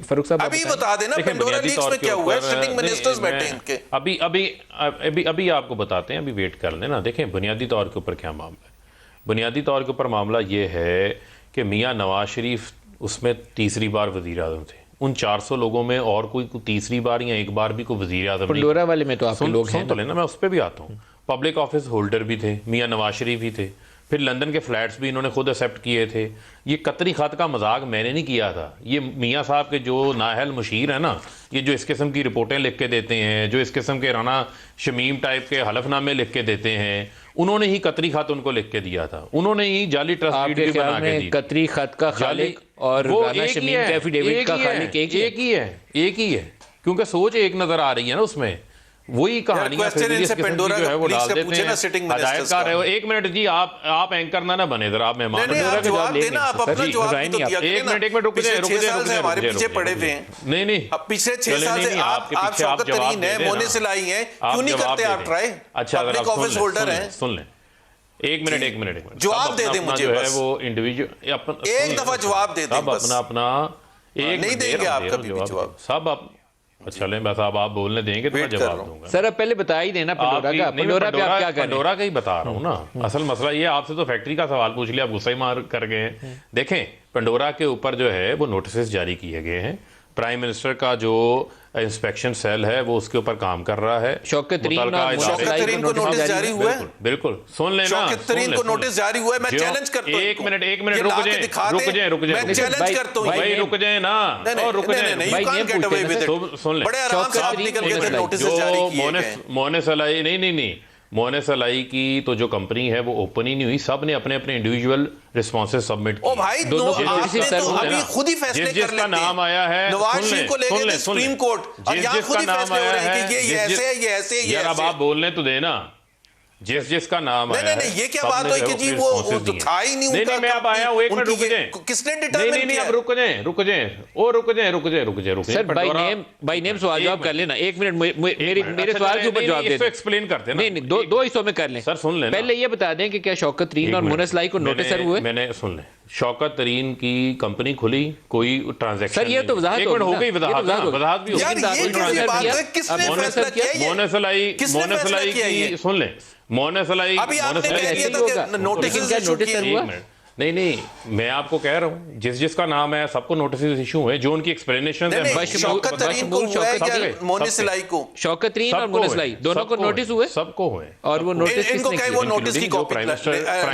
फरूख साहब अभी बता देना पेंडोरा लीक्स में क्या हुआ है, सिटिंग मिनिस्टर्स बैठे इनके। अभी आपको बताते हैं, अभी वेट कर लेना। देखें बुनियादी तौर के ऊपर क्या मामला है। बुनियादी तौर के ऊपर मामला ये है कि मियाँ नवाज शरीफ उसमें तीसरी बार वज़ीर आज़म थे। उन 400 लोगों में और कोई तीसरी बार या एक बार भी कोई वज़ीर आज़म नहीं। पेंडोरा वाले में तो आपके लोग हैं तो लेना, मैं उस पर भी आता हूँ। पब्लिक ऑफिस होल्डर भी थे, मियाँ नवाज शरीफ ही थे, फिर लंदन के फ्लैट्स भी इन्होंने खुद एक्सेप्ट किए थे। ये कतरी खत का मजाक मैंने नहीं किया था। ये मियाँ साहब के जो नाहल मुशीर है ना, ये जो इस किस्म की रिपोर्टें लिख के देते हैं, जो इस किस्म के राना शमीम टाइप के हलफनामे लिख के देते हैं, उन्होंने ही कतरी खत उनको लिख के दिया था। उन्होंने ही जाली ट्रस्ट डीड भी बना के दी। कतरी खत का खालिक और राना शमीम के एफिडेविट का खालिक एक ही है, क्योंकि सोच एक नजर आ रही है ना उसमें। वही कहानियां पेंडोरा जो है वो डाल देते हैं। हिदायतकार है। एक मिनट जी, आप एंकर ना बने, जरा आप मेहमान रुक जाए, हमारे पीछे पड़े हुए हैं। नहीं पिछले 6 साल से आप शौकत तरीन है, मोने सिलाई है, क्यों नहीं करते आप ट्राई? अच्छा, पब्लिक ऑफिस होल्डर हैं, सुन लें। एक मिनट जवाब दे दे मुझे, है वो इंडिविजुअल एक दफा जवाब दे दे, अपना एक नहीं देंगे आप कभी भी जवाब। सब आप चलें, बस आप बोलने देंगे तो मैं जवाब दूंगा। सर अब पहले बता ही देना पेंडोरा का पे आप क्या करें? पेंडोरा का ही बता रहा हूँ ना। असल मसला ये, आपसे तो फैक्ट्री का सवाल पूछ लिया, आप गुस्सा ही मार कर गए। देखें पेंडोरा के ऊपर जो है वो नोटिस जारी किए गए हैं। प्राइम मिनिस्टर का जो इंस्पेक्शन सेल है वो उसके ऊपर काम कर रहा है। शौकत तरीन को नोटिस जारी हुआ है। बिल्कुल सुन लेना, शौकत तरीन को नोटिस जारी हुआ है। मैं चैलेंज करता हूं। एक मिनट रुक जाए मैं चैलेंज करता हूं भाई, रुक जाए ना, रुक जाए सुन ले। बड़े आराम से आप निकल के नोटिस जारी किए गए। मोने सलाई नहीं, मोने सलाई की तो जो कंपनी है वो ओपन ही नहीं हुई, सब ने अपने अपने इंडिविजुअल रिस्पॉन्सेज सबमिट किए। ओ भाई, अभी खुद ही फैसले कर लेते हैं। जिसका नाम आया है नवाज शरीफ को लेके गए सुप्रीम कोर्ट, और यहां खुद ही फैसले हो रहे हैं कि ये ऐसे है, ये ऐसे है, ये ऐसे। अब आप बोलने तो देना, जिसका नाम आया नहीं, ये क्या बात हुई कि जी वो तो था ही नहीं उनका। नहीं, मैं अब आया हूँ, एक मिनट रुक जाए। किसने डिटरमाइन किया? अब रुक जाए। सर बाय नेम सवाल जवाब कर लेना। एक मिनट मेरे सवाल के ऊपर जवाब दे दें। एक्सप्लेन करते हैं। नहीं, दो हिस्सों में कर लें। सर सुन लें, पहले ये बता दें कि क्या शौकत तरीन और मोने सलाई को नोटिस सर्व हुए? मैंने सुन लें, शौकत तरीन की कंपनी खुली, कोई ट्रांजैक्शन। सर ये तो वजाहत हो गई, वजाहत भी मोने सलाई की सुन लें। मोने सलाई अभी आपने कह दिया था कि नोटिस हुआ? नहीं, मैं आपको कह रहा हूँ जिसका नाम है सबको नोटिस इशू हुए, जो उनकी एक्सप्लेनेशन है। शौकत तरीन को हुआ है क्या? मोने सलाई को? शौकत तरीन और मोने सलाई दोनों को नोटिस हुए? सबको हुए। और वो नोटिस इनको कहे वो नोटिस की कॉपी, प्राइम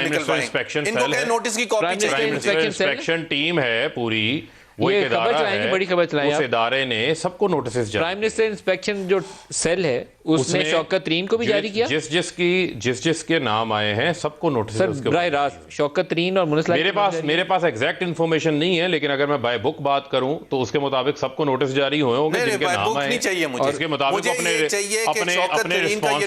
मिनिस्टर इंस्पेक्शन इनको कहे नोटिस की कॉपी चाहिए। प्राइम मिनिस्टर इंस्पेक्शन टीम है पूरी, वो एक इदारा है, बड़ी खबर चलाई। उस इदारे ने सबको नोटिस जारी। प्राइम मिनिस्टर इंस्पेक्शन जो सेल है उसने शौकत तरीन को भी जारी किया। जिसके नाम आए हैं सबको नोटिस। बराह रास्त शौकत तरीन और मोने सलाई मेरे पास एग्जैक्ट इन्फॉर्मेशन नहीं है, लेकिन अगर मैं बाय बुक बात करूं तो उसके मुताबिक सबको नोटिस जारी हुए होंगे जिनके नाम आए। नहीं चाहिए मुझे, उसके मुताबिक अपने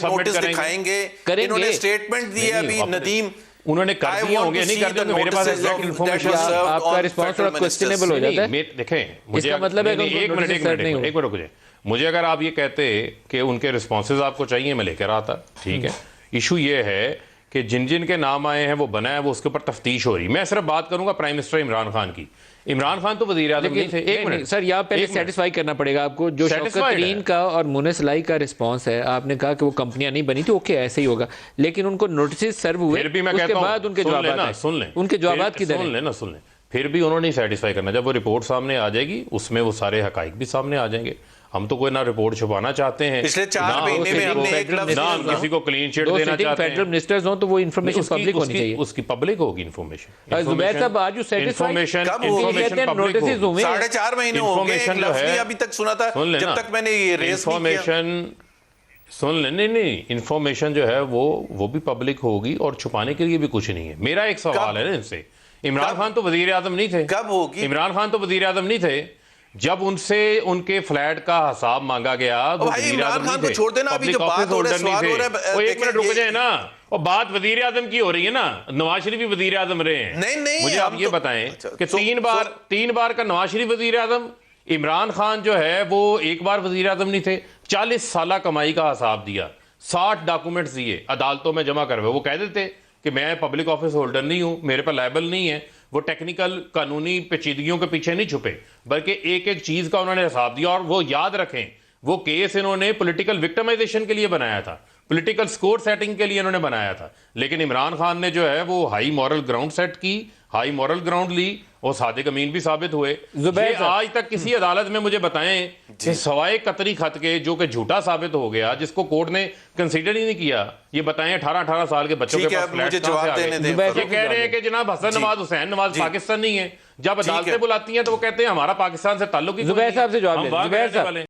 नोटिस दिखाएंगे। इन्होंने स्टेटमेंट दिया अभी नदीम, उन्होंने कर दिए होंगे, नहीं कर दिए, मेरे पास एग्जैक्ट इन्फॉर्मेशन। आपका रिस्पांस थोड़ा क्वेश्चनेबल हो जाता है। देखें, मुझे इसका मतलब है कि एक मिनट रुक जाए। मुझे अगर आप ये कहते कि उनके रिस्पॉन्सेज आपको चाहिए, मैं लेकर आता, ठीक है। इशू ये है कि जिन के नाम आए हैं वो बना है, वो उसके ऊपर तफ्तीश हो रही। मैं सिर्फ बात करूंगा प्राइम मिनिस्टर इमरान खान की। इमरान खान तो वजीर आज़म नहीं थे। एक मिनट सर, यहाँ पहले सेटिस्फाई करना पड़ेगा आपको। जो शौकत तरीन का और मोने सलाई का रिस्पांस है, आपने कहा कि वो कंपनियां नहीं बनी थी, ओके ऐसे ही होगा, लेकिन उनको नोटिस सर्व हुए, उसके बाद उनके जवाब सुन लें, उनके जवाब किधर सुन लें। फिर भी उन्होंने सेटिस्फाई करना। जब वो रिपोर्ट सामने आ जाएगी उसमें वो सारे हकाइक भी सामने आ जाएंगे। हम तो कोई ना रिपोर्ट छुपाना चाहते हैं, पिछले 4 महीने में हमने एक लफ्ज़ ना किसी को क्लीन चिट देना चाहते हैं। फेडरल मिनिस्टर्स हो तो वो इंफॉर्मेशन पब्लिक होनी चाहिए। उसकी पब्लिक होगी इंफॉर्मेशन। जुबैर साहब आज इंफॉर्मेशन नोटिस हुए 4.5 महीने हो गए, एक लफ्ज़ भी अभी तक सुना था जब तक मैंने ये रेस नहीं किया। सुन ले, नहीं, इंफॉर्मेशन जो है वो भी पब्लिक होगी और छुपाने के लिए भी कुछ नहीं है। मेरा एक सवाल है ना इनसे, इमरान खान तो वजीर आज़म नहीं थे। कब होगी? इमरान खान तो वजीर आज़म नहीं थे जब उनसे उनके फ्लैट का हिसाब मांगा गया। इमरान खान को छोड़ देना, अभी जो बात हो रहा है, सवाल हो रहा है, एक मिनट रुक जाए ना। और बात वजीर आज़म की हो रही है ना, नवाज शरीफ भी वजीर आज़म रहे हैं। नहीं, मुझे आप ये बताएं कि तीन बार का नवाज शरीफ वजीर आज़म, इमरान खान जो है वो एक बार वजीर आज़म नहीं थे। 40 साल कमाई का हिसाब दिया, 60 डॉक्यूमेंट्स दिए, अदालतों में जमा करवे। वो कह देते कि मैं पब्लिक ऑफिस होल्डर नहीं हूं, मेरे पर लायबल नहीं है, वो टेक्निकल कानूनी पेचीदगियों के पीछे नहीं छुपे, बल्कि एक एक चीज का उन्होंने हिसाब दिया। और वो याद रखें, वो केस इन्होंने पॉलिटिकल विक्टिमाइजेशन के लिए बनाया था, पॉलिटिकल स्कोर सेटिंग के लिए इन्होंने बनाया था। लेकिन इमरान खान ने जो है वो हाई मॉरल ग्राउंड सेट की, हाई मॉरल ग्राउंड ली, और सादिक अमीन भी साबित हुए। ये आज तक किसी अदालत में मुझे बताएं कि सवाए कतरी खत के, जो कि झूठा साबित हो गया, जिसको कोर्ट ने कंसीडर ही नहीं किया, ये बताएं 18-18 साल के बच्चों के पास फ्लैट कहां से आ गए? ये कह रहे हैं कि जनाब हसन नवाज हुसैन नवाज पाकिस्तान नहीं है। जब अदालतें बुलाती हैं तो वो कहते हैं हमारा पाकिस्तान से ताल्लुक ही जुबैर साहब से जवाब लें।